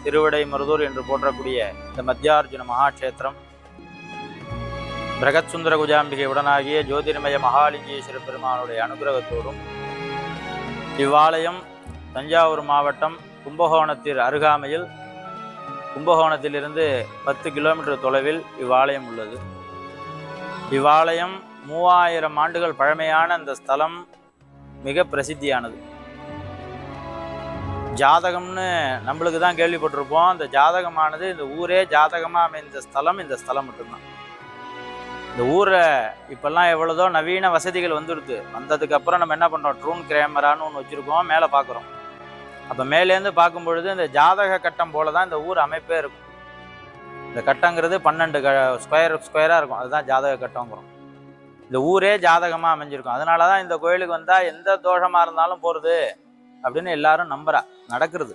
திருவிடைமருதூர் என்று போற்றக்கூடிய இந்த மத்தியார்ஜுன மகாக்ஷேத்திரம் பிரகத்சுந்தர குஜாம்பிகை உடனாகிய ஜோதிர்மய மகாலிங்கேஸ்வர பெருமானுடைய அனுகிரகத்தோடும் இவ்வாலயம் தஞ்சாவூர் மாவட்டம் கும்பகோணத்தில் அருகாமையில் கும்பகோணத்திலிருந்து 10 கிலோமீட்டர் தொலைவில் இவ்வாலயம் உள்ளது. இவ்வாலயம் 3000 ஆண்டுகள் பழமையான இந்த ஸ்தலம் மிக பிரசித்தியானது. ஜாதகம்னு நம்மளுக்கு தான் கேள்விப்பட்டிருப்போம். அந்த ஜாதகமானது இந்த ஊரே ஜாதகமாக அமைந்த ஸ்தலம் இந்த ஸ்தலம் மட்டும்தான். இந்த ஊரை இப்போல்லாம் எவ்வளோதோ நவீன வசதிகள் வந்துடுது. வந்ததுக்கப்புறம் நம்ம என்ன பண்ணுறோம், ட்ரோன் கேமரான்னு ஒன்று வச்சுருக்கோம், மேலே பார்க்குறோம். அப்போ மேலேருந்து பார்க்கும் பொழுது இந்த ஜாதக கட்டம் போல தான் இந்த ஊர் அமைப்பே இருக்கும். இந்த கட்டங்கிறது 12 ஸ்கொயராக இருக்கும், அதுதான் ஜாதக கட்டங்கிறோம். இந்த ஊரே ஜாதகமாக அமைஞ்சிருக்கும். அதனால தான் இந்த கோயிலுக்கு வந்தால் எந்த தோஷமாக இருந்தாலும் போகிறது அப்படின்னு எல்லாரும் நம்புறா, நடக்கிறது.